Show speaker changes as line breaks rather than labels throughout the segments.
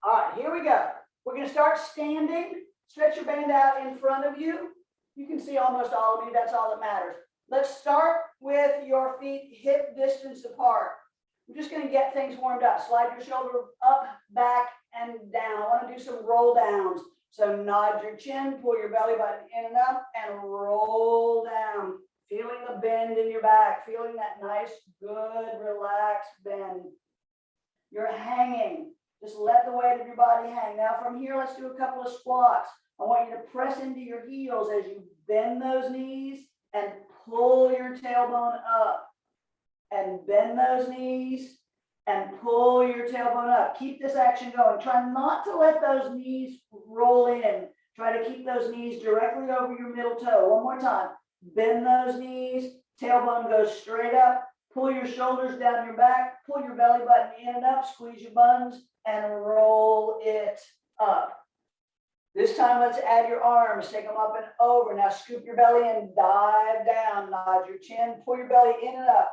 All right, here we go. We're going to start standing. Stretch your band out in front of you. You can see almost all of you. That's all that matters. Let's start with your feet hip distance apart. We're just going to get things warmed up. Slide your shoulder up, back, and down. I want to do some roll downs. So nod your chin, pull your belly button in and up, and roll down. Feeling the bend in your back, feeling that nice, good, relaxed bend. You're hanging. Just let the weight of your body hang. Now from here, let's do a couple of squats. I want you to press into your heels as you bend those knees and pull your tailbone up. And bend those knees and pull your tailbone up. Keep this action going. Try not to let those knees roll in. Try to keep those knees directly over your middle toe. One more time. Bend those knees. Tailbone goes straight up. Pull your shoulders down your back. Pull your belly button in and up. Squeeze your buns and roll it up. This time, let's add your arms. Take them up and over. Now scoop your belly and dive down. Nod your chin. Pull your belly in and up.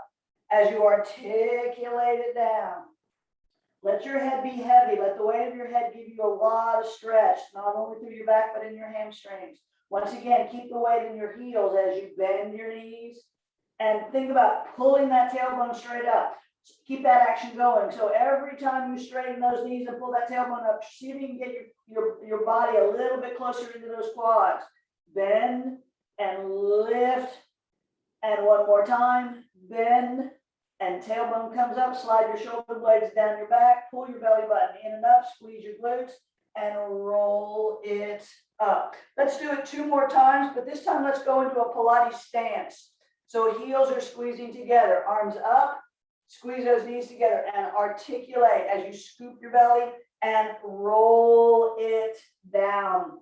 As you articulate it down, let your head be heavy. Let the weight of your head give you a lot of stretch, not only through your back, but in your hamstrings. Once again, keep the weight in your heels as you bend your knees. And think about pulling that tailbone straight up. Keep that action going. So every time you straighten those knees and pull that tailbone up, see if you can get your body a little bit closer into those quads. Bend and lift. And one more time, bend. And tailbone comes up, slide your shoulder blades down your back, pull your belly button in and up, squeeze your glutes, and roll it up. Let's do it 2 more times, but this time let's go into a Pilates stance. So heels are squeezing together, arms up, squeeze those knees together, and articulate as you scoop your belly and roll it down.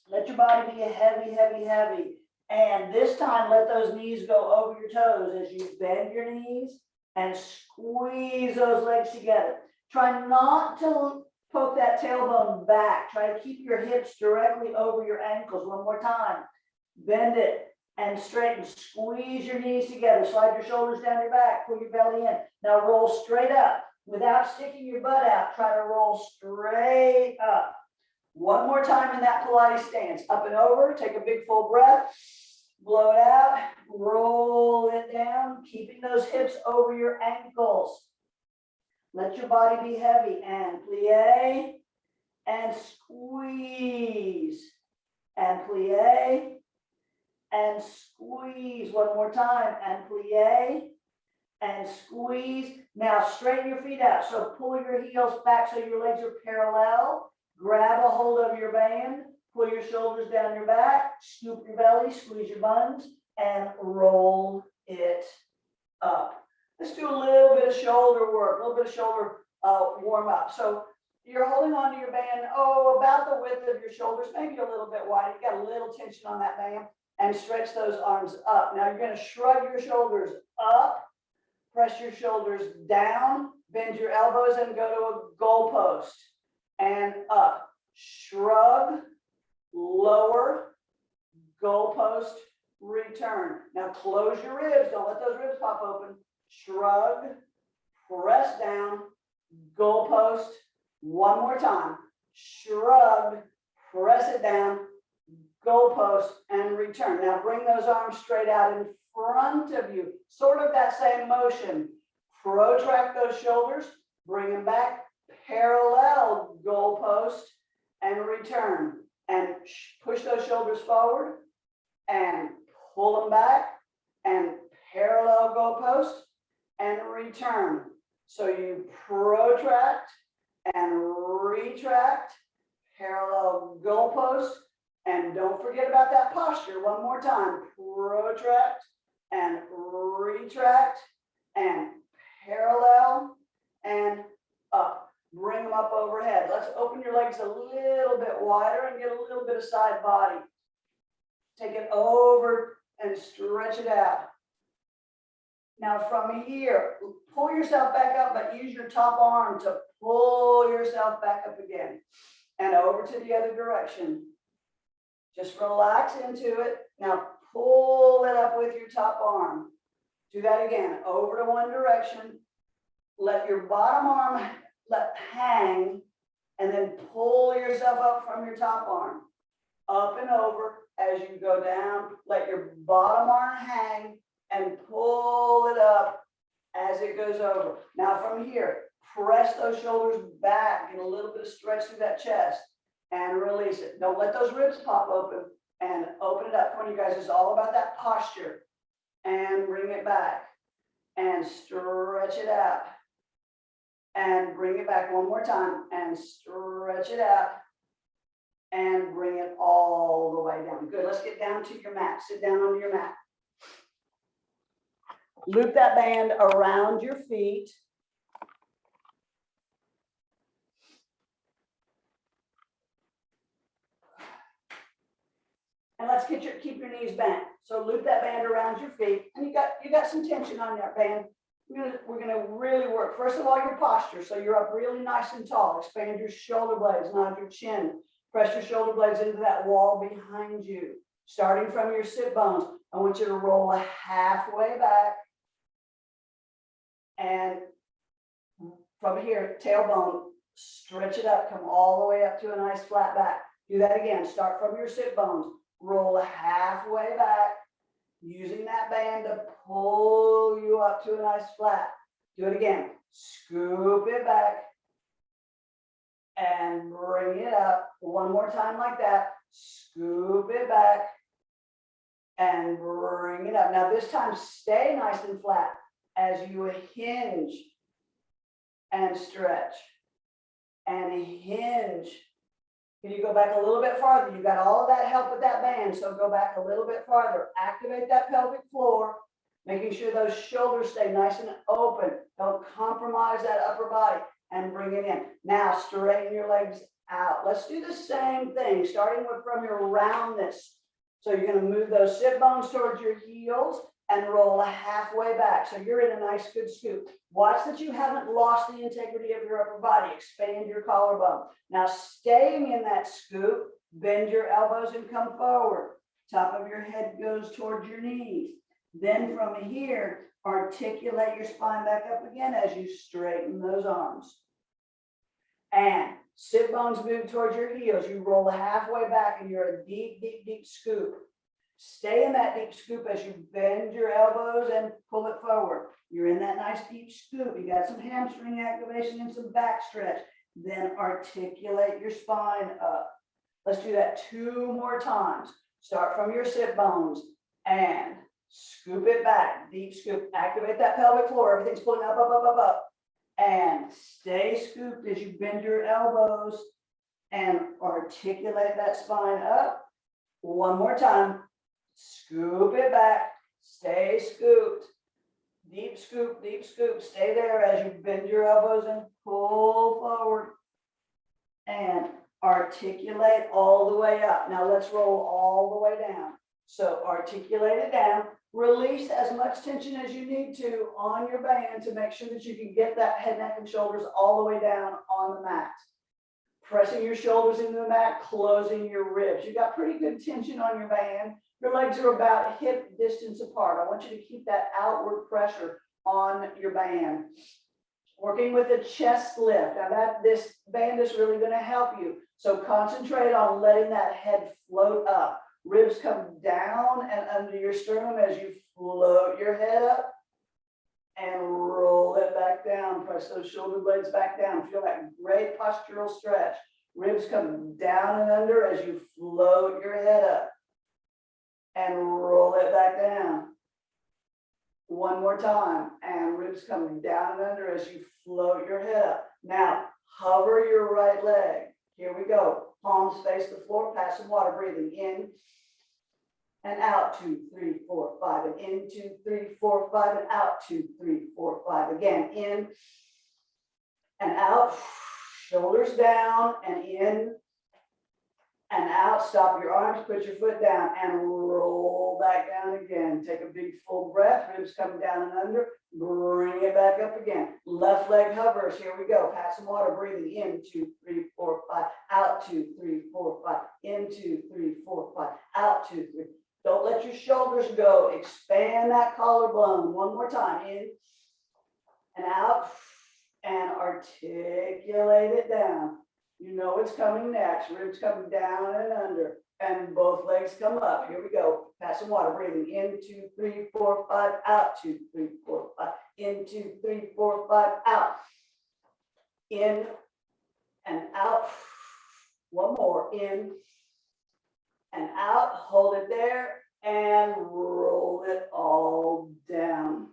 Let your body be heavy, heavy, heavy. And this time, let those knees go over your toes as you bend your knees and squeeze those legs together. Try not to poke that tailbone back. Try to keep your hips directly over your ankles. One more time. Bend it and straighten. Squeeze your knees together. Slide your shoulders down your back. Pull your belly in. Now roll straight up. Without sticking your butt out, try to roll straight up. One more time in that Pilates stance. Up and over. Take a big full breath. Blow it out. Roll it down. Keeping those hips over your ankles. Let your body be heavy. And plie. And squeeze. And plie. And squeeze. One more time. And plie. And squeeze. Now straighten your feet out. So pull your heels back so your legs are parallel. Grab a hold of your band, pull your shoulders down your back, scoop your belly, squeeze your buns, and roll it up. Let's do a little bit of shoulder work, a little bit of shoulder warm up. So you're holding onto your band, about the width of your shoulders, maybe a little bit wide. You got a little tension on that band, and stretch those arms up. Now you're going to shrug your shoulders up, press your shoulders down, bend your elbows, and go to a goalpost. And up, shrug, lower, goalpost, return. Now close your ribs, don't let those ribs pop open. Shrug, press down, goalpost, one more time. Shrug, press it down, goalpost, and return. Now bring those arms straight out in front of you, sort of that same motion. Protract those shoulders, bring them back. Parallel goalpost and return, and push those shoulders forward and pull them back and parallel goalpost and return. So you protract and retract, parallel goalpost, and don't forget about that posture. One more time, protract and retract and parallel and up. Bring them up overhead. Let's open your legs a little bit wider and get a little bit of side body. Take it over and stretch it out. Now from here, pull yourself back up, but use your top arm to pull yourself back up again. And over to the other direction. Just relax into it. Now pull it up with your top arm. Do that again. Over to one direction. Let your bottom arm hang and then pull yourself up from your top arm, up and over. As you go down, let your bottom arm hang and pull it up as it goes over. Now from here, press those shoulders back, get a little bit of stretch through that chest and release it. Don't let those ribs pop open, and open it up. Come on, you guys, it's all about that posture. And bring it back and stretch it out and bring it back one more time and stretch it out and bring it all the way down. Good, let's get down to your mat. Sit down on your mat. Loop that band around your feet. And let's keep your knees bent. So loop that band around your feet, and you got some tension on that band. We're gonna really work. First of all, your posture. So you're up really nice and tall. Expand your shoulder blades, nod your chin. Press your shoulder blades into that wall behind you. Starting from your sit bones, I want you to roll halfway back. And from here, tailbone, stretch it up, come all the way up to a nice flat back. Do that again. Start from your sit bones. Roll halfway back, using that band to pull you up to a nice flat. Do it again. Scoop it back and bring it up. One more time like that. Scoop it back and bring it up. Now this time, stay nice and flat as you hinge and stretch and hinge. Can you go back a little bit farther? You got all of that help with that band, so go back a little bit farther. Activate that pelvic floor, making sure those shoulders stay nice and open. Don't compromise that upper body, and bring it in. Now straighten your legs out. Let's do the same thing, starting from your roundness. So you're going to move those sit bones towards your heels and roll halfway back. So you're in a nice good scoop. Watch that you haven't lost the integrity of your upper body. Expand your collarbone. Now staying in that scoop, bend your elbows and come forward. Top of your head goes towards your knees. Then from here, articulate your spine back up again as you straighten those arms. And sit bones move towards your heels. You roll halfway back and you're a deep, deep, deep scoop. Stay in that deep scoop as you bend your elbows and pull it forward. You're in that nice deep scoop. You got some hamstring activation and some back stretch. Then articulate your spine up. Let's do that 2 more times. Start from your sit bones and scoop it back. Deep scoop. Activate that pelvic floor. Everything's pulling up, up, up, up, up. And stay scooped as you bend your elbows and articulate that spine up. One more time. Scoop it back, stay scooped, deep scoop, stay there as you bend your elbows and pull forward and articulate all the way up. Now let's roll all the way down. So articulate it down, release as much tension as you need to on your band to make sure that you can get that head, neck, and shoulders all the way down on the mat. Pressing your shoulders into the mat, closing your ribs. You got pretty good tension on your band. Your legs are about hip distance apart. I want you to keep that outward pressure on your band. Working with a chest lift. Now this band is really going to help you. So concentrate on letting that head float up. Ribs come down and under your sternum as you float your head up and roll it back down. Press those shoulder blades back down. Feel that great postural stretch. Ribs come down and under as you float your head up and roll it back down. One more time, and ribs come down and under as you float your head up. Now, hover your right leg. Here we go. Palms face the floor, pass some water, breathing in and out, 2, 3, 4, 5, and in, 2, 3, 4, 5, and out, 2, 3, 4, 5. Again, in and out, shoulders down and in and out. Stop your arms, put your foot down and roll back down again. Take a big full breath, ribs come down and under, bring it back up again. Left leg hovers, here we go. Pass some water, breathing in, 2, 3, 4, 5, out, 2, 3, 4, 5, in, 2, 3, 4, 5, out, 2, 3. Don't let your shoulders go. Expand that collarbone. One more time, in and out, and articulate it down. You know it's coming next. Ribs coming down and under, and both legs come up. Here we go. Pass some water. Breathing in, 2, 3, 4, 5. Out. 2, 3, 4, 5. In, 2, 3, 4, 5. Out. In and out. One more. In and out. Hold it there and roll it all down.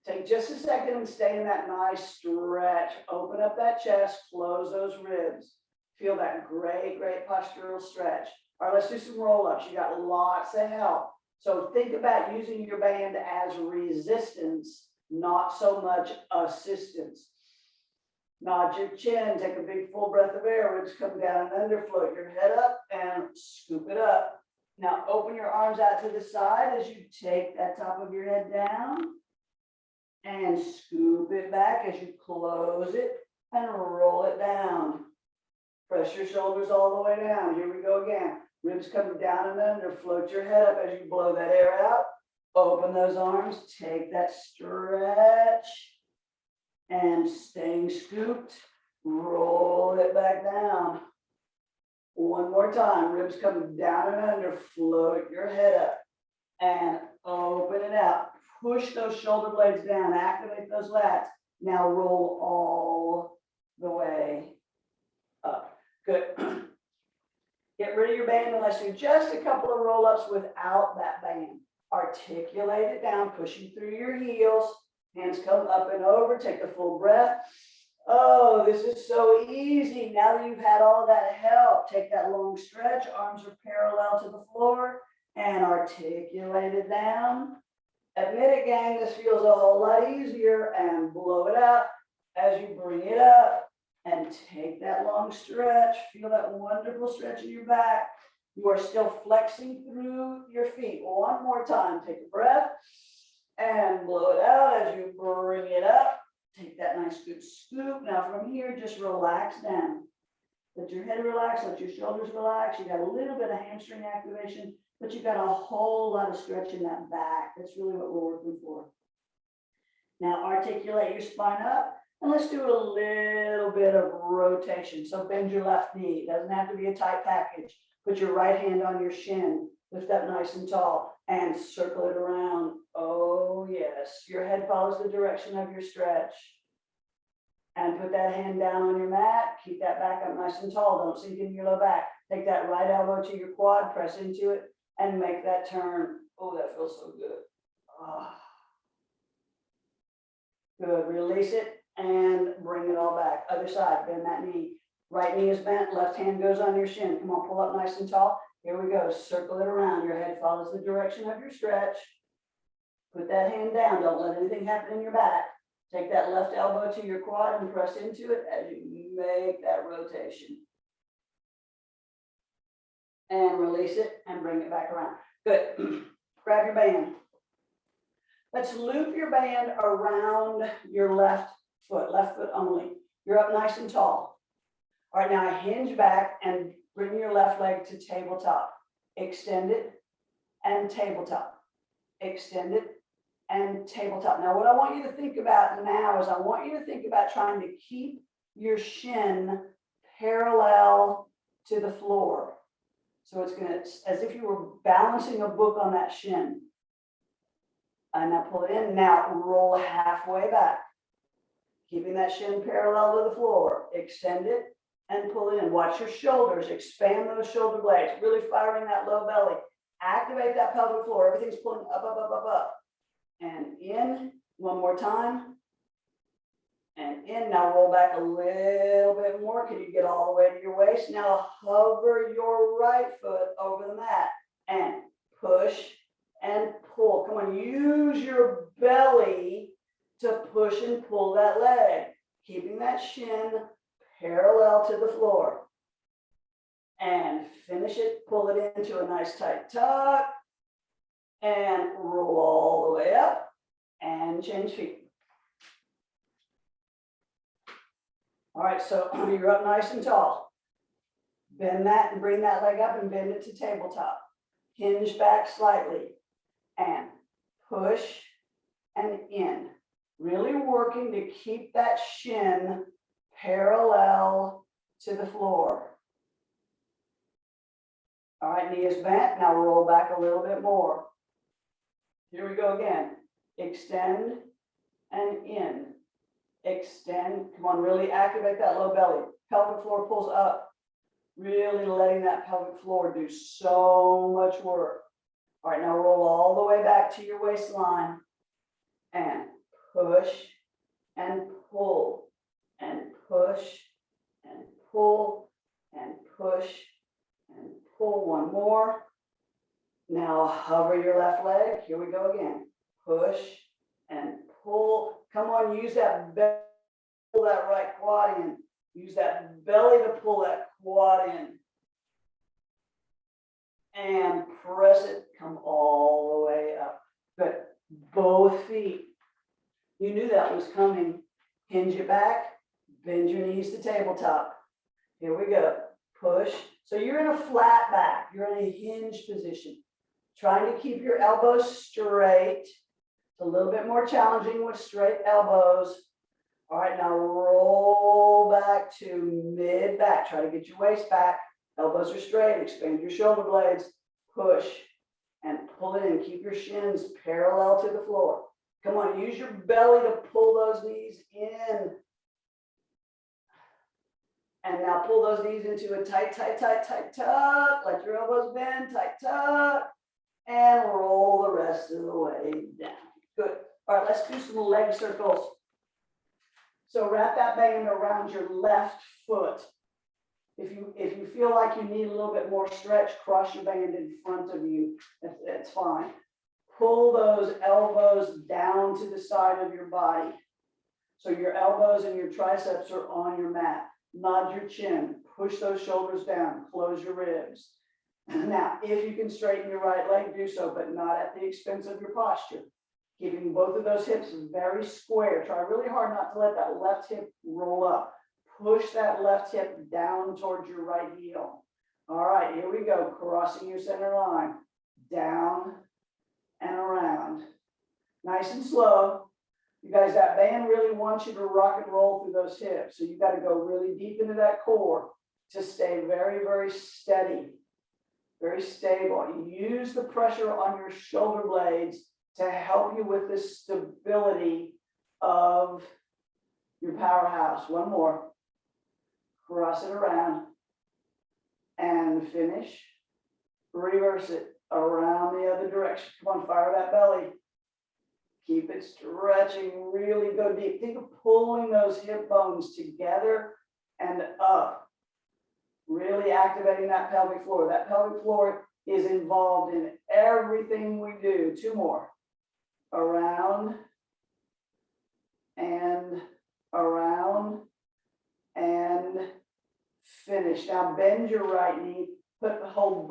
Take just a second and stay in that nice stretch. Open up that chest, close those ribs. Feel that great, great postural stretch. All right, let's do some roll-ups. You got lots of help. So think about using your band as resistance, not so much assistance. Nod your chin, take a big full breath of air. Ribs come down and under, float your head up and scoop it up. Now open your arms out to the side as you take that top of your head down. And scoop it back as you close it and roll it down. Press your shoulders all the way down. Here we go again. Ribs coming down and under. Float your head up as you blow that air out. Open those arms. Take that stretch. And staying scooped. Roll it back down. One more time. Ribs coming down and under. Float your head up. And open it out. Push those shoulder blades down, activate those lats. Now roll all the way up. Good. Get rid of your band and let's do just a couple of roll-ups without that band. Articulate it down, pushing through your heels. Hands come up and over, take a full breath. Oh, this is so easy. Now that you've had all that help, take that long stretch, arms are parallel to the floor and articulate it down. Admit it, gang, this feels a whole lot easier, and blow it out as you bring it up and take that long stretch. Feel that wonderful stretch in your back. You are still flexing through your feet. One more time, take a breath and blow it out as you bring it up. Take that nice good scoop. Now from here, just relax down. Let your head relax, let your shoulders relax. You got a little bit of hamstring activation, but you got a whole lot of stretch in that back. That's really what we're working for. Now articulate your spine up and let's do a little bit of rotation. So bend your left knee. It doesn't have to be a tight package. Put your right hand on your shin. Lift up nice and tall and circle it around. Oh yes, your head follows the direction of your stretch. And put that hand down on your mat. Keep that back up nice and tall. Don't sink into your low back. Take that right elbow to your quad, press into it, and make that turn. Oh, that feels so good. Oh. Good. Release it and bring it all back. Other side, bend that knee. Right knee is bent, left hand goes on your shin. Come on, pull up nice and tall. Here we go. Circle it around. Your head follows the direction of your stretch. Put that hand down. Don't let anything happen in your back. Take that left elbow to your quad and press into it as you make that rotation. And release it and bring it back around. Good. Grab your band. Let's loop your band around your left foot only. You're up nice and tall. All right, now hinge back and bring your left leg to tabletop. Extend it and tabletop. Extend it and tabletop. Now, what I want you to think about now is I want you to think about trying to keep your shin parallel to the floor. So it's going to, as if you were balancing a book on that shin. And now pull it in. Now roll halfway back. Keeping that shin parallel to the floor. Extend it and pull it in. Watch your shoulders. Expand those shoulder blades. Really firing that low belly. Activate that pelvic floor. Everything's pulling up, up, up, up, up. And in. One more time. And in. Now roll back a little bit more. Can you get all the way to your waist? Now hover your right foot over the mat. And push and pull. Come on, use your belly to push and pull that leg. Keeping that shin parallel to the floor. And finish it. Pull it into a nice tight tuck. And roll all the way up. And change feet. All right, so you're up nice and tall. Bend that and bring that leg up and bend it to tabletop. Hinge back slightly. And push and in. Really working to keep that shin parallel to the floor. All right, knee is bent. Now roll back a little bit more. Here we go again. Extend and in. Extend. Come on, really activate that low belly. Pelvic floor pulls up. Really letting that pelvic floor do so much work. All right, now roll all the way back to your waistline and push and pull and push and pull and push and pull. One more. Now hover your left leg. Here we go again. Push and pull. Come on, use that belly, pull that right quad in. Use that belly to pull that quad in. And press it, come all the way up. Good. Both feet. You knew that was coming. Hinge it back, bend your knees to tabletop. Here we go. Push. So you're in a flat back. You're in a hinge position. Trying to keep your elbows straight. It's a little bit more challenging with straight elbows. All right, now roll back to mid back. Try to get your waist back. Elbows are straight. Expand your shoulder blades. Push and pull it in. Keep your shins parallel to the floor. Come on, use your belly to pull those knees in. And now pull those knees into a tight, tight, tight, tight tuck. Let your elbows bend, tight tuck. And roll the rest of the way down. Good. All right, let's do some leg circles. So wrap that band around your left foot. If you feel like you need a little bit more stretch, cross your band in front of you. That's fine. Pull those elbows down to the side of your body. So your elbows and your triceps are on your mat. Nod your chin. Push those shoulders down. Close your ribs. Now, if you can straighten your right leg, do so, but not at the expense of your posture. Keeping both of those hips very square. Try really hard not to let that left hip roll up. Push that left hip down towards your right heel. All right, here we go. Crossing your center line. Down and around. Nice and slow. You guys, that band really wants you to rock and roll through those hips. So you got to go really deep into that core to stay very, very steady, very stable. Use the pressure on your shoulder blades to help you with the stability of your powerhouse. One more. Cross it around and finish. Reverse it around the other direction. Come on, fire that belly. Keep it stretching, really go deep. Think of pulling those hip bones together and up. Really activating that pelvic floor. That pelvic floor is involved in everything we do. Two more. Around and around and finish. Now bend your right knee. Hold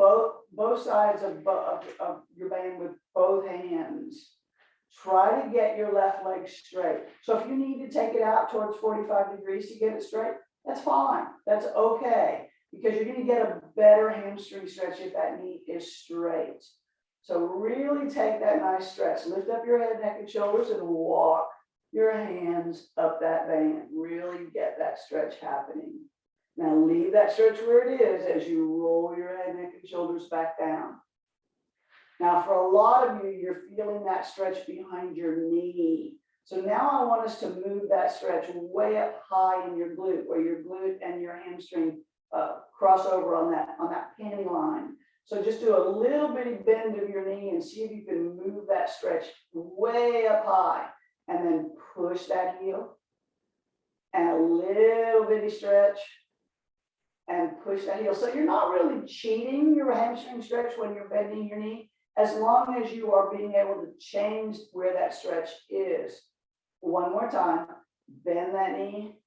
both sides of your band with both hands. Try to get your left leg straight. So if you need to take it out towards 45 degrees to get it straight, that's fine. That's okay. Because you're going to get a better hamstring stretch if that knee is straight. So really take that nice stretch. Lift up your head, neck, and shoulders and walk your hands up that band. Really get that stretch happening. Now leave that stretch where it is as you roll your head, neck, and shoulders back down. Now for a lot of you, you're feeling that stretch behind your knee. So now I want us to move that stretch way up high in your glute, where your glute and your hamstring cross over on that panty line. So just do a little bitty bend of your knee and see if you can move that stretch way up high. And then push that heel. And a little bitty stretch. And push that heel. So you're not really cheating your hamstring stretch when you're bending your knee, as long as you are being able to change where that stretch is. One more time. Bend that knee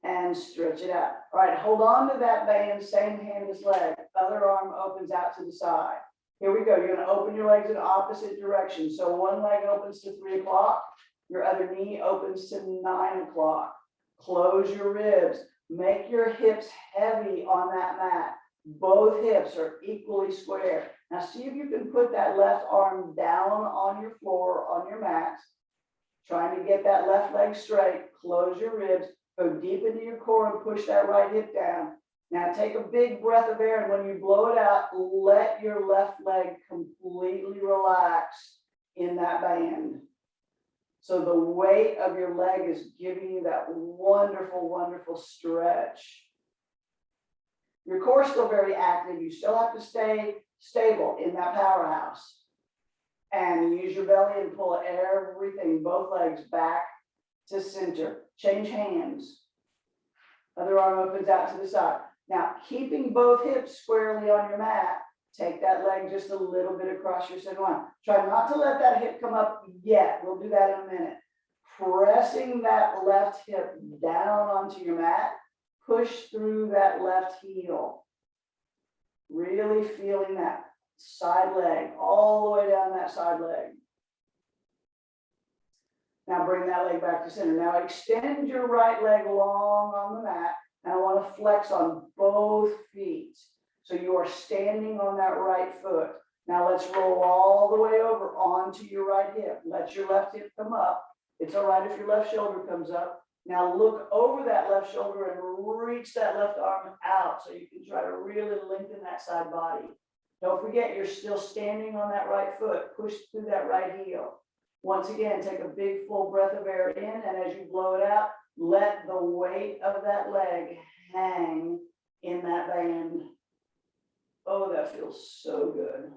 and stretch it out. All right, hold on to that band, same hand as leg. Other arm opens out to the side. Here we go. You're going to open your legs in opposite directions. So one leg opens to 3 o'clock. Your other knee opens to 9 o'clock. Close your ribs. Make your hips heavy on that mat. Both hips are equally square. Now see if you can put that left arm down on your floor, on your mat. Trying to get that left leg straight. Close your ribs. Go deep into your core and push that right hip down. Now take a big breath of air, and when you blow it out, let your left leg completely relax in that band. So the weight of your leg is giving you that wonderful, wonderful stretch. Your core is still very active. You still have to stay stable in that powerhouse. And use your belly and pull everything, both legs back to center. Change hands. Other arm opens out to the side. Now, keeping both hips squarely on your mat, take that leg just a little bit across your center line. Try not to let that hip come up yet. We'll do that in a minute. Pressing that left hip down onto your mat, push through that left heel. Really feeling that side leg, all the way down that side leg. Now bring that leg back to center. Now extend your right leg long on the mat, and I want to flex on both feet. So you are standing on that right foot. Now let's roll all the way over onto your right hip. Let your left hip come up. It's all right if your left shoulder comes up. Now look over that left shoulder and reach that left arm out so you can try to really lengthen that side body. Don't forget, you're still standing on that right foot. Push through that right heel. Once again, take a big full breath of air in, and as you blow it out, let the weight of that leg hang in that band. Oh, that feels so good.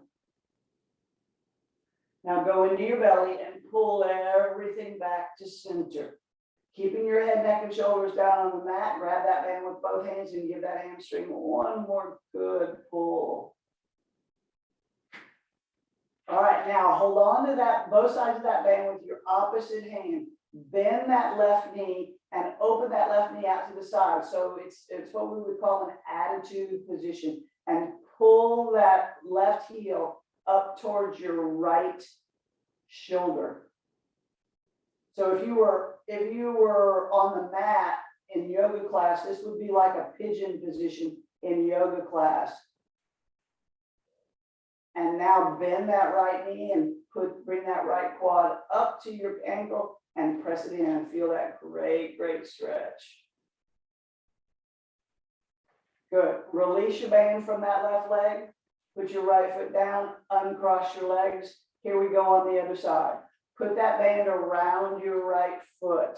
Now go into your belly and pull everything back to center. Keeping your head, neck, and shoulders down on the mat, grab that band with both hands and give that hamstring one more good pull. All right, now hold on to that, both sides of that band with your opposite hand. Bend that left knee and open that left knee out to the side. So it's what we would call an attitude position. And pull that left heel up towards your right shoulder. So if you were on the mat in yoga class, this would be like a pigeon position in yoga class. And now bend that right knee and bring that right quad up to your ankle and press it in and feel that great, great stretch. Good. Release your band from that left leg. Put your right foot down, uncross your legs. Here we go on the other side. Put that band around your right foot.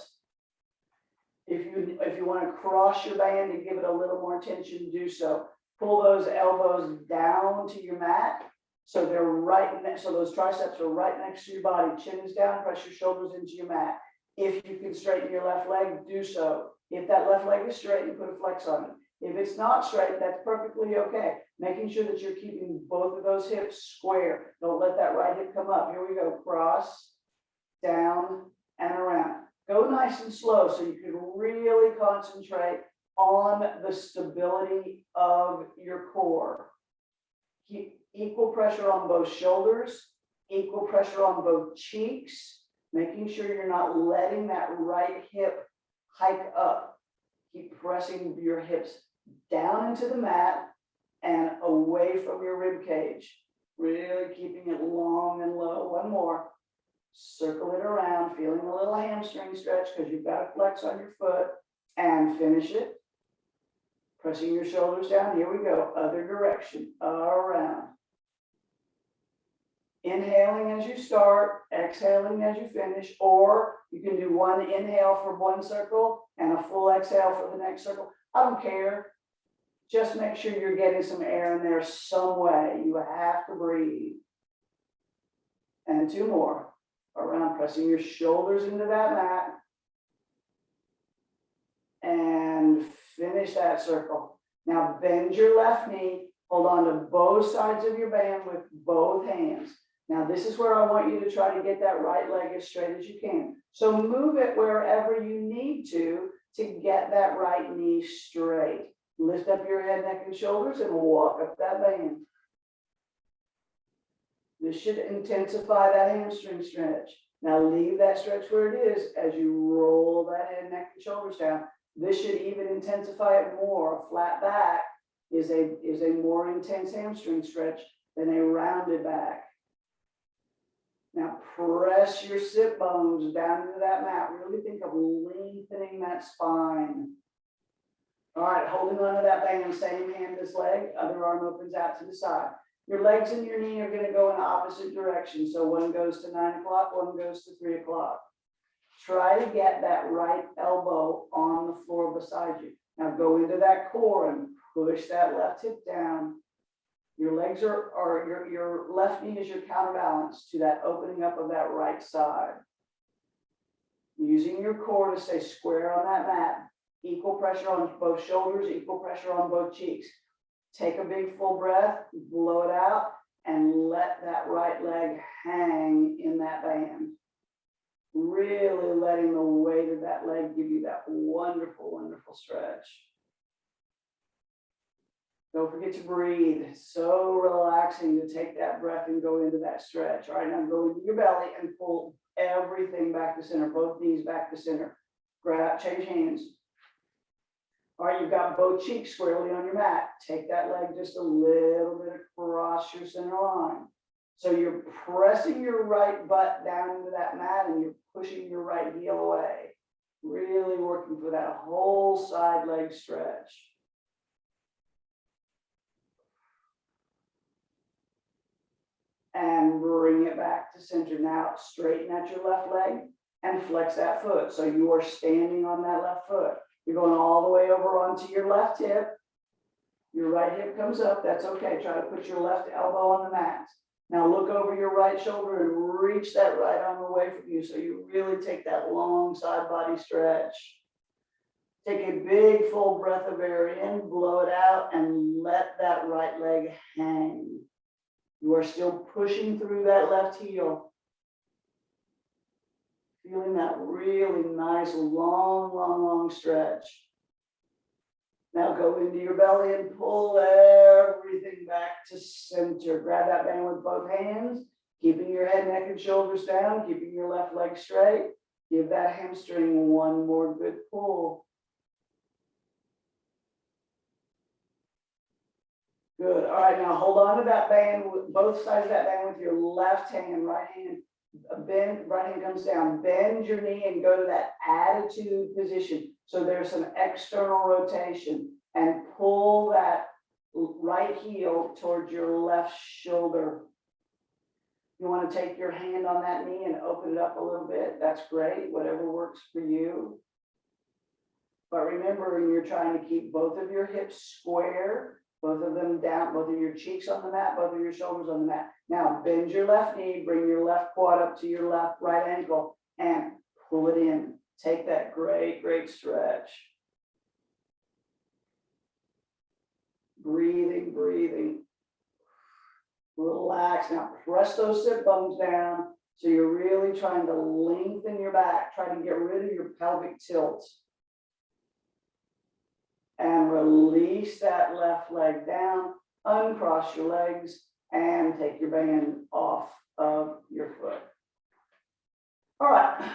If you want to cross your band and give it a little more tension, do so. Pull those elbows down to your mat. So they're right next, so those triceps are right next to your body. Chin is down, press your shoulders into your mat. If you can straighten your left leg, do so. If that left leg is straight, you put a flex on it. If it's not straight, that's perfectly okay. Making sure that you're keeping both of those hips square. Don't let that right hip come up. Here we go. Cross, down, and around. Go nice and slow so you can really concentrate on the stability of your core. Keep equal pressure on both shoulders, equal pressure on both cheeks, making sure you're not letting that right hip hike up. Keep pressing your hips down into the mat and away from your rib cage. Really keeping it long and low. One more. Circle it around, feeling a little hamstring stretch because you've got to flex on your foot, and finish it. Pressing your shoulders down. Here we go. Other direction. Around. Inhaling as you start, exhaling as you finish, or you can do one inhale for one circle and a full exhale for the next circle. I don't care. Just make sure you're getting some air in there some way. You have to breathe. And two more. Around, pressing your shoulders into that mat. And finish that circle. Now bend your left knee. Hold on to both sides of your band with both hands. Now this is where I want you to try to get that right leg as straight as you can. So move it wherever you need to get that right knee straight. Lift up your head, neck, and shoulders and walk up that band. This should intensify that hamstring stretch. Now leave that stretch where it is as you roll that head, neck, and shoulders down. This should even intensify it more. A flat back is a more intense hamstring stretch than a rounded back. Now press your sit bones down into that mat. Really think of lengthening that spine. All right, holding on to that band, same hand as leg, other arm opens out to the side. Your legs and your knee are going to go in opposite directions. So one goes to 9 o'clock, one goes to 3 o'clock. Try to get that right elbow on the floor beside you. Now go into that core and push that left hip down. Your legs are your left knee is your counterbalance to that opening up of that right side. Using your core to stay square on that mat. Equal pressure on both shoulders, equal pressure on both cheeks. Take a big full breath, blow it out, and let that right leg hang in that band. Really letting the weight of that leg give you that wonderful, wonderful stretch. Don't forget to breathe. It's so relaxing to take that breath and go into that stretch. All right, now go into your belly and pull everything back to center, both knees back to center. Grab, change hands. All right, you've got both cheeks squarely on your mat. Take that leg just a little bit across your center line. So you're pressing your right butt down into that mat and you're pushing your right heel away. Really working for that whole side leg stretch. And bring it back to center. Now straighten out your left leg and flex that foot. So you are standing on that left foot. You're going all the way over onto your left hip. Your right hip comes up. That's okay. Try to put your left elbow on the mat. Now look over your right shoulder and reach that right arm away from you. So you really take that long side body stretch. Take a big full breath of air in, blow it out, and let that right leg hang. You are still pushing through that left heel. Feeling that really nice, long stretch. Now go into your belly and pull everything back to center. Grab that band with both hands, keeping your head, neck, and shoulders down, keeping your left leg straight. Give that hamstring one more good pull. Good. All right, now hold on to that band, with both sides of that band with your left hand, right hand. Bend, right hand comes down, bend your knee and go to that attitude position. So there's some external rotation and pull that right heel towards your left shoulder. You want to take your hand on that knee and open it up a little bit. That's great, whatever works for you. But remember, you're trying to keep both of your hips square, both of them down, both of your cheeks on the mat, both of your shoulders on the mat. Now bend your left knee, bring your left quad up to your left right ankle and pull it in. Take that great stretch. Breathing. Relax. Now press those sit bones down. So you're really trying to lengthen your back, trying to get rid of your pelvic tilt. And release that left leg down, uncross your legs, and take your band off of your foot. All right,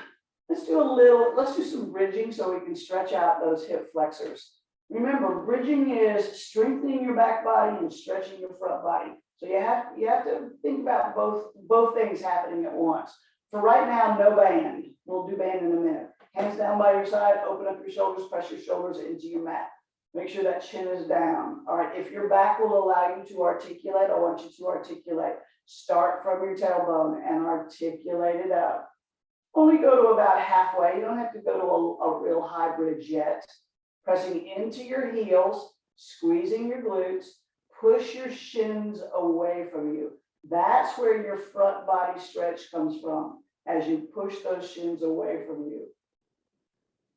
let's do some bridging so we can stretch out those hip flexors. Remember, bridging is strengthening your back body and stretching your front body. So you have to think about both things happening at once. For right now, no band. We'll do band in a minute. Hands down by your side, open up your shoulders, press your shoulders into your mat. Make sure that chin is down. All right, if your back will allow you to articulate, I want you to articulate. Start from your tailbone and articulate it up. Only go to about halfway. You don't have to go to a real high bridge yet. Pressing into your heels, squeezing your glutes, push your shins away from you. That's where your front body stretch comes from, as you push those shins away from you.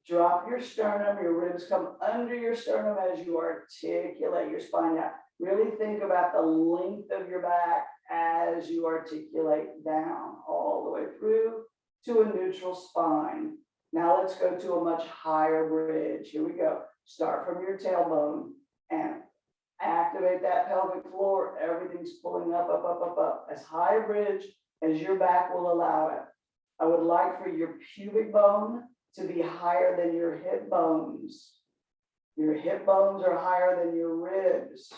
Drop your sternum, your ribs come under your sternum as you articulate your spine out. Really think about the length of your back as you articulate down all the way through to a neutral spine. Now let's go to a much higher bridge. Here we go. Start from your tailbone and activate that pelvic floor. Everything's pulling up. As high a bridge as your back will allow it. I would like for your pubic bone to be higher than your hip bones. Your hip bones are higher than your ribs.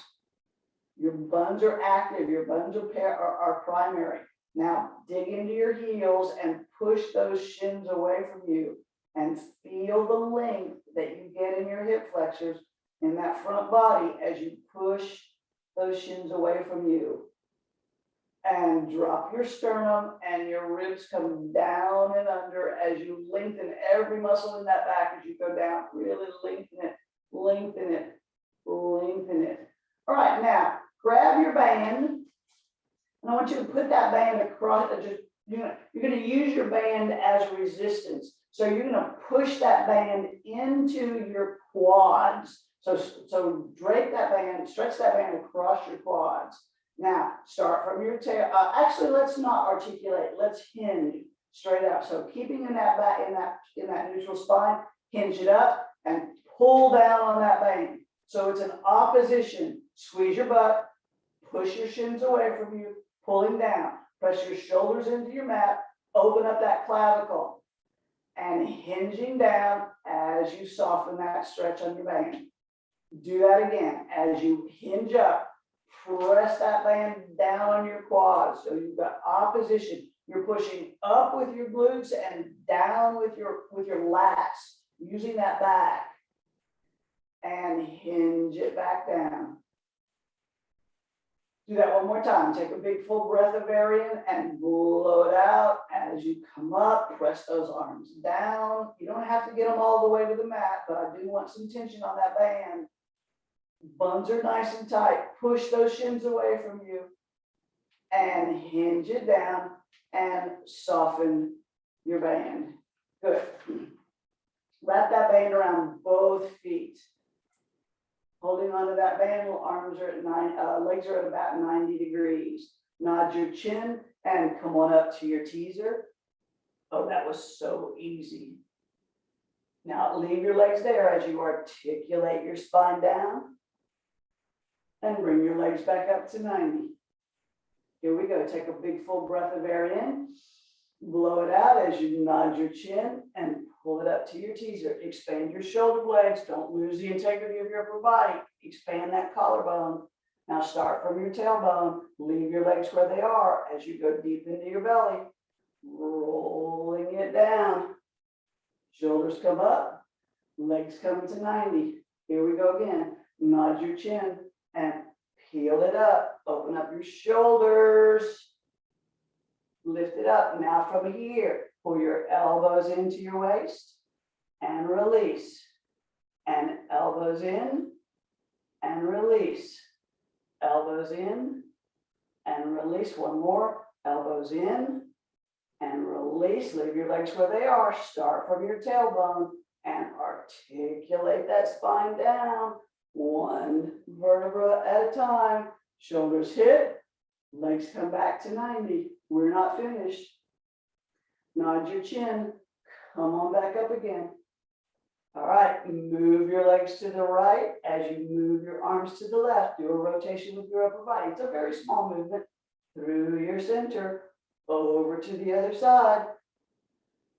Your buns are active. Your buns are primary. Now dig into your heels and push those shins away from you and feel the length that you get in your hip flexors in that front body as you push those shins away from you. And drop your sternum and your ribs come down and under as you lengthen every muscle in that back as you go down. Really lengthen it, lengthen it, lengthen it. All right, now grab your band. And I want you to put that band across, you're going to use your band as resistance. So you're going to push that band into your quads. So drape that band, stretch that band across your quads. Now, start from your tail. Actually, let's not articulate. Let's hinge straight up. So keeping in that back, in that neutral spine, hinge it up and pull down on that band. So it's an opposition. Squeeze your butt, push your shins away from you, pulling down. Press your shoulders into your mat, open up that clavicle, and hinging down as you soften that stretch on your band. Do that again. As you hinge up, press that band down on your quads. So you've got opposition. You're pushing up with your glutes and down with your lats, using that back. And hinge it back down. Do that one more time. Take a big full breath of air in and blow it out. As you come up, press those arms down. You don't have to get them all the way to the mat, but I do want some tension on that band. Buns are nice and tight. Push those shins away from you and hinge it down and soften your band. Good. Wrap that band around both feet. Holding onto that band, arms are at legs are at about 90 degrees. Nod your chin and come on up to your teaser. Oh, that was so easy. Now leave your legs there as you articulate your spine down. And bring your legs back up to 90. Here we go. Take a big full breath of air in. Blow it out as you nod your chin and pull it up to your teaser. Expand your shoulder blades. Don't lose the integrity of your upper body. Expand that collarbone. Now start from your tailbone. Leave your legs where they are as you go deep into your belly. Rolling it down. Shoulders come up. Legs come to 90. Here we go again. Nod your chin and peel it up. Open up your shoulders. Lift it up. Now from here, pull your elbows into your waist and release. And elbows in and release. Elbows in and release. One more. Elbows in and release. Leave your legs where they are. Start from your tailbone and articulate that spine down. One vertebra at a time. Shoulders hit. Legs come back to 90. We're not finished. Nod your chin. Come on back up again. All right. Move your legs to the right as you move your arms to the left. Do a rotation with your upper body. It's a very small movement. Through your center. Over to the other side.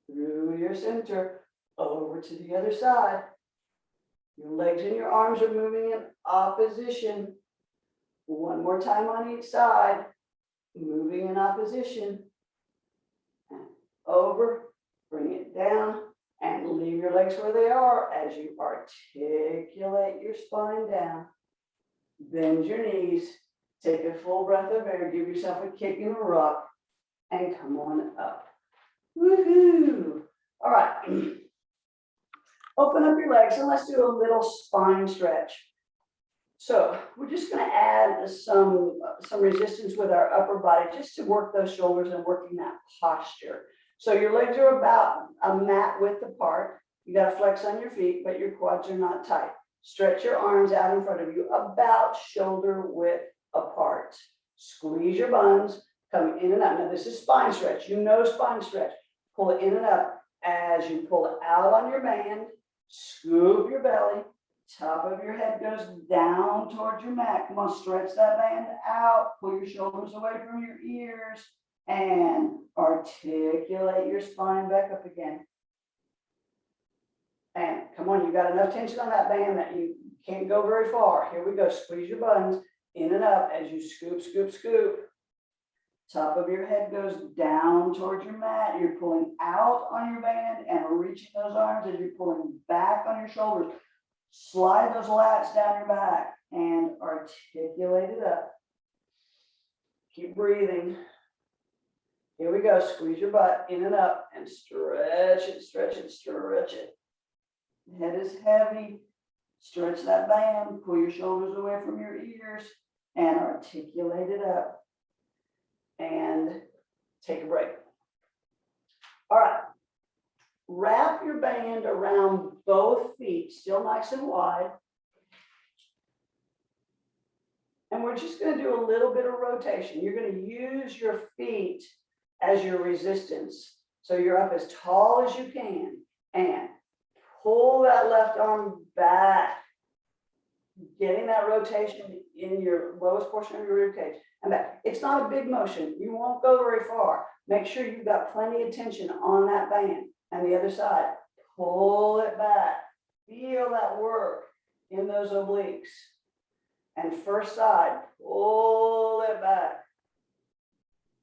Through your center. Over to the other side. Your legs and your arms are moving in opposition. One more time on each side. Moving in opposition. And over. Bring it down. And leave your legs where they are as you articulate your spine down. Bend your knees. Take a full breath of air. Give yourself a kick and a rock. And come on up. Woohoo! All right. Open up your legs and let's do a little spine stretch. So we're just going to add some resistance with our upper body just to work those shoulders and working that posture. So your legs are about a mat width apart. You got to flex on your feet, but your quads are not tight. Stretch your arms out in front of you about shoulder width apart. Squeeze your buns, come in and up. Now this is spine stretch. You know spine stretch. Pull it in and up. As you pull it out on your band, scoop your belly. Top of your head goes down towards your mat. Come on, stretch that band out. Pull your shoulders away from your ears and articulate your spine back up again. And come on, you got enough tension on that band that you can't go very far. Here we go. Squeeze your buns in and up as you scoop, scoop, scoop. Top of your head goes down towards your mat. You're pulling out on your band and reaching those arms as you're pulling back on your shoulders. Slide those lats down your back and articulate it up. Keep breathing. Here we go. Squeeze your butt in and up and stretch it, stretch it, stretch it. Head is heavy. Stretch that band. Pull your shoulders away from your ears and articulate it up. And take a break. All right. Wrap your band around both feet, still nice and wide. And we're just going to do a little bit of rotation. You're going to use your feet as your resistance. So you're up as tall as you can and pull that left arm back, getting that rotation in your lowest portion of your rib cage and back. It's not a big motion. You won't go very far. Make sure you've got plenty of tension on that band. And the other side, pull it back. Feel that work in those obliques. And first side, pull it back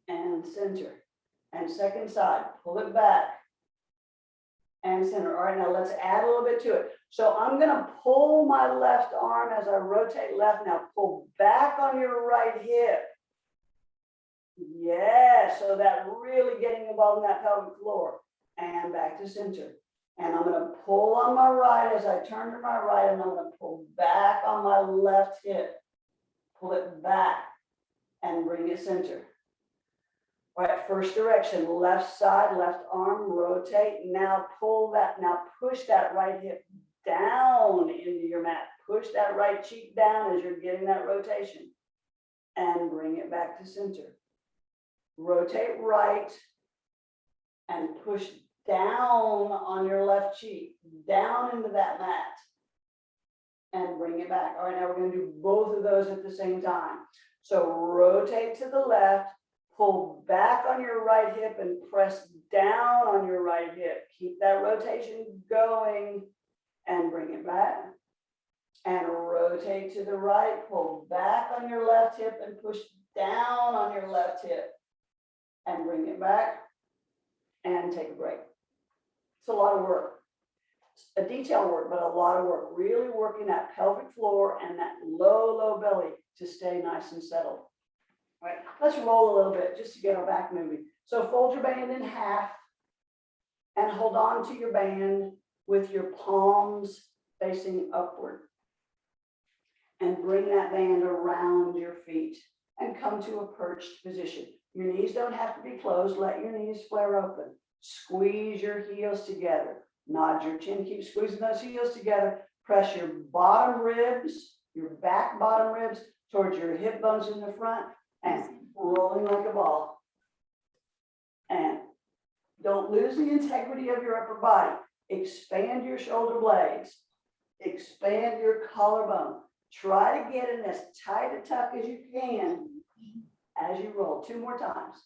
and center. And second side, pull it back and center. All right, now let's add a little bit to it. So I'm going to pull my left arm as I rotate left. Now pull back on your right hip. Yeah, so that really getting involved in that pelvic floor. And back to center. And I'm going to pull on my right as I turn to my right, and I'm going to pull back on my left hip. Pull it back and bring it center. All right, first direction, left side, left arm, rotate. Now pull that, now push that right hip down into your mat. Push that right cheek down as you're getting that rotation. And bring it back to center. Rotate right and push down on your left cheek, down into that mat, and bring it back. All right, now we're going to do both of those at the same time. So rotate to the left, pull back on your right hip and press down on your right hip. Keep that rotation going and bring it back. And rotate to the right, pull back on your left hip and push down on your left hip and bring it back and take a break. It's a lot of work. It's a detailed work, but a lot of work. Really working that pelvic floor and that low belly to stay nice and settled. All right, let's roll a little bit just to get our back moving. So fold your band in half and hold on to your band with your palms facing upward. And bring that band around your feet and come to a perched position. Your knees don't have to be closed. Let your knees flare open. Squeeze your heels together. Nod your chin. Keep squeezing those heels together. Press your bottom ribs, your back bottom ribs towards your hip bones in the front and rolling like a ball. And don't lose the integrity of your upper body. Expand your shoulder blades. Expand your collarbone. Try to get in as tight a tuck as you can as you roll. 2 more times.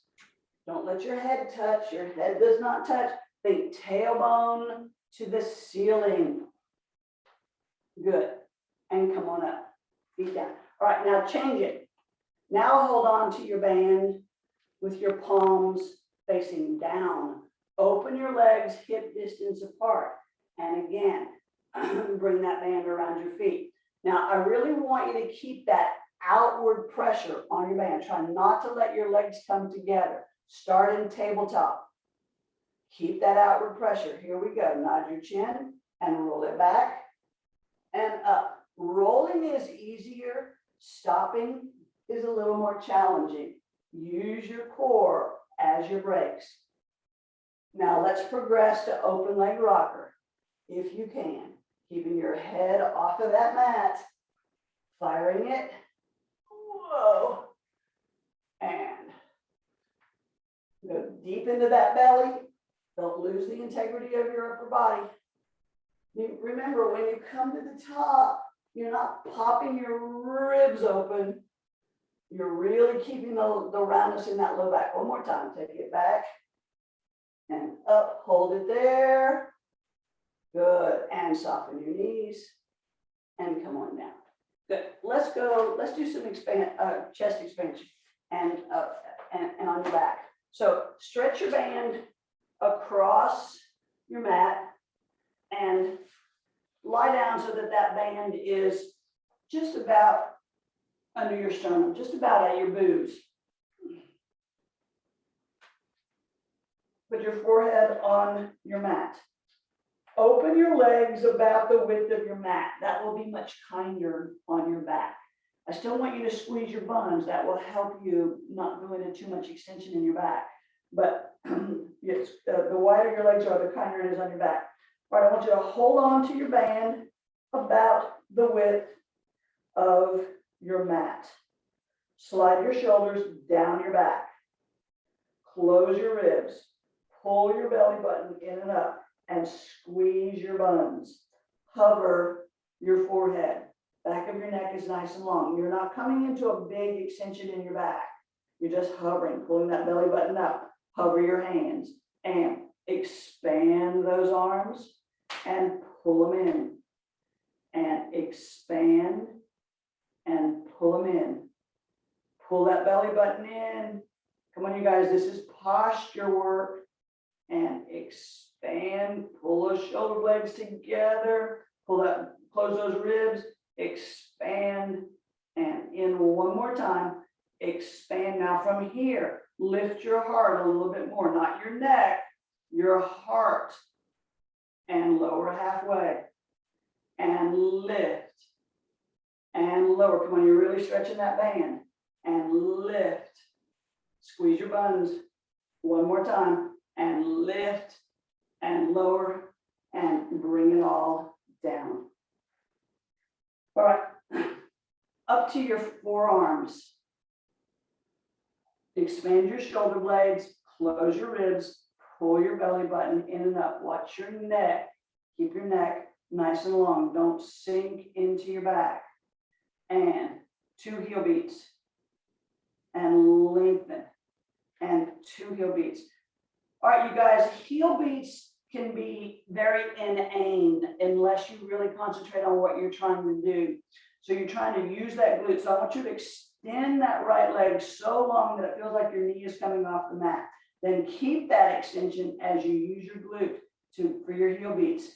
Don't let your head touch. Your head does not touch. Think tailbone to the ceiling. Good. And come on up. Feet down. All right, now change it. Now hold on to your band with your palms facing down. Open your legs hip distance apart. And again, bring that band around your feet. Now, I really want you to keep that outward pressure on your band. Try not to let your legs come together. Start in tabletop. Keep that outward pressure. Here we go. Nod your chin and roll it back and up. Rolling is easier. Stopping is a little more challenging. Use your core as your brakes. Now, let's progress to open leg rocker, if you can. Keeping your head off of that mat, firing it, whoa, and go deep into that belly. Don't lose the integrity of your upper body. Remember, when you come to the top, you're not popping your ribs open. You're really keeping the roundness in that low back. One more time, take it back and up, hold it there. Good, and soften your knees, and come on down. Good, let's go, let's do some chest expansion and on your back. So stretch your band across your mat and lie down so that that band is just about under your sternum, just about at your boobs. Put your forehead on your mat. Open your legs about the width of your mat. That will be much kinder on your back. I still want you to squeeze your buns. That will help you not go into too much extension in your back. But yes, the wider your legs are, the kinder it is on your back. All right, I want you to hold on to your band about the width of your mat. Slide your shoulders down your back. Close your ribs. Pull your belly button in and up and squeeze your buns. Hover your forehead. Back of your neck is nice and long. You're not coming into a big extension in your back. You're just hovering, pulling that belly button up. Hover your hands and expand those arms and pull them in. And expand and pull them in. Pull that belly button in. Come on, you guys, this is posture work. And expand, pull those shoulder blades together, close those ribs, expand, and in one more time, expand. Now from here, lift your heart a little bit more, not your neck, your heart, and lower halfway, and lift, and lower. Come on, you're really stretching that band, and lift. Squeeze your buns one more time, and lift, and lower, and bring it all down. All right, up to your forearms. Expand your shoulder blades, close your ribs, pull your belly button in and up. Watch your neck. Keep your neck nice and long. Don't sink into your back. And 2 heel beats. And lengthen. And 2 heel beats. All right, you guys, heel beats can be very inane unless you really concentrate on what you're trying to do. So you're trying to use that glute. So I want you to extend that right leg so long that it feels like your knee is coming off the mat. Then keep that extension as you use your glute for your heel beats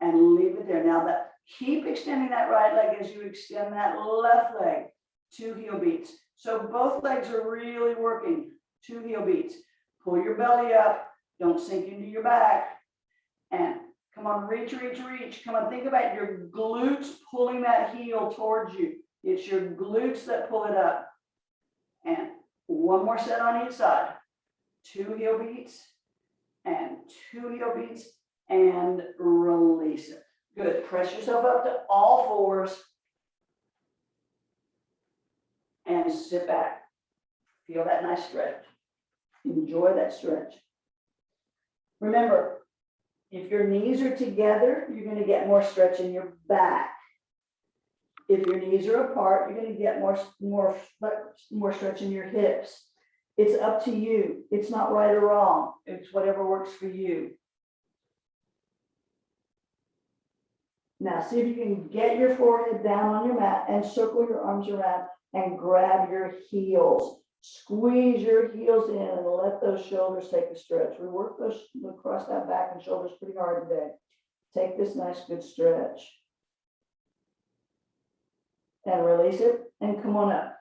and leave it there. Now keep extending that right leg as you extend that left leg. 2 heel beats. So both legs are really working. 2 heel beats. Pull your belly up. Don't sink into your back. And come on, reach, reach, reach. Come on, think about your glutes pulling that heel towards you. It's your glutes that pull it up. And one more set on each side. 2 heel beats and 2 heel beats and release it. Good. Press yourself up to all fours and sit back. Feel that nice stretch. Enjoy that stretch. Remember, if your knees are together, you're going to get more stretch in your back. If your knees are apart, you're going to get more stretch in your hips. It's up to you. It's not right or wrong. It's whatever works for you. Now, see if you can get your forehead down on your mat and circle your arms around and grab your heels. Squeeze your heels in and let those shoulders take a stretch. We work across that back and shoulders pretty hard today. Take this nice, good stretch. And release it and come on up.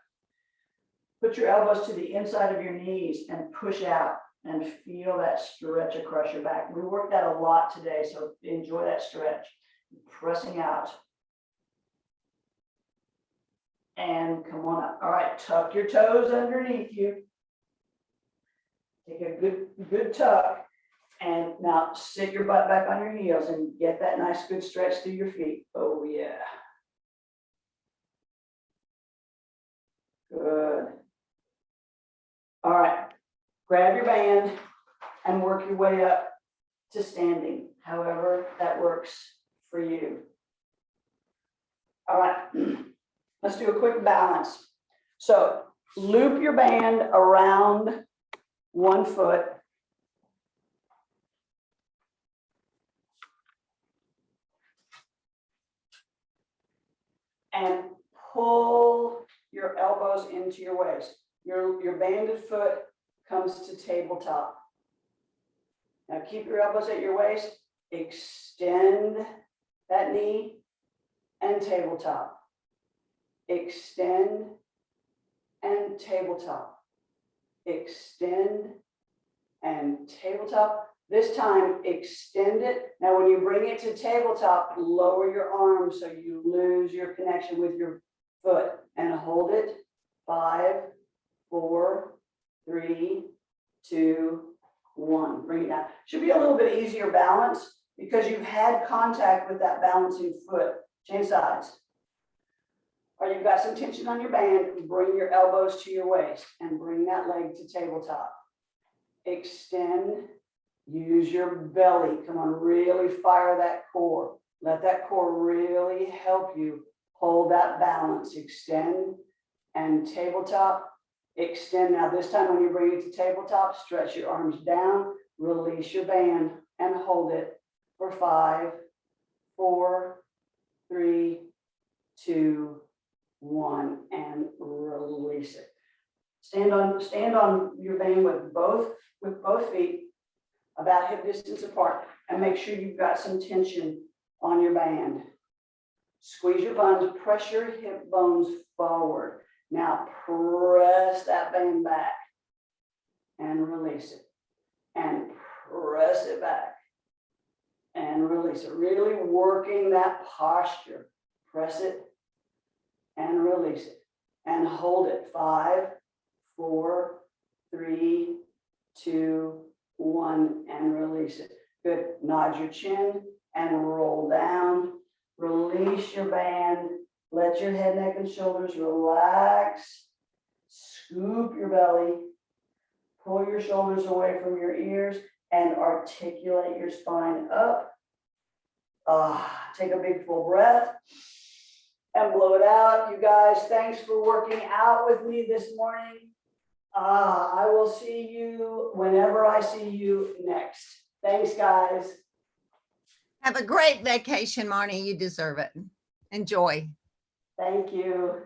Put your elbows to the inside of your knees and push out and feel that stretch across your back. We worked that a lot today, so enjoy that stretch. Pressing out. And come on up. All right, tuck your toes underneath you. Take a good tuck. And now sit your butt back on your heels and get that nice good stretch through your feet. Oh yeah. Good. All right, grab your band and work your way up to standing, however that works for you. All right, let's do a quick balance. So loop your band around one foot. And pull your elbows into your waist. Your banded foot comes to tabletop. Now keep your elbows at your waist. Extend that knee and tabletop. Extend and tabletop. Extend and tabletop. This time, extend it. Now, when you bring it to tabletop, lower your arms so you lose your connection with your foot and hold it. 5, 4, 3, 2, 1. Bring it down. Should be a little bit easier balance because you've had contact with that balancing foot. Change sides. Or you've got some tension on your band, bring your elbows to your waist and bring that leg to tabletop. Extend, use your belly. Come on, really fire that core. Let that core really help you hold that balance. Extend and tabletop. Extend. Now this time when you bring it to tabletop, stretch your arms down, release your band and hold it for 5, 4, 3, 2, 1, and release it. Stand on your band with both feet about hip distance apart and make sure you've got some tension on your band. Squeeze your buns, press your hip bones forward. Now press that band back and release it. And press it back and release it. Really working that posture. Press it and release it. And hold it. 5, 4, 3, 2, 1, and release it. Good. Nod your chin and roll down. Release your band. Let your head, neck, and shoulders relax. Scoop your belly. Pull your shoulders away from your ears and articulate your spine up. Take a big full breath and blow it out. You guys, thanks for working out with me this morning. I will see you whenever I see you next. Thanks, guys.
Have a great vacation, Marnie. You deserve it. Enjoy.
Thank you.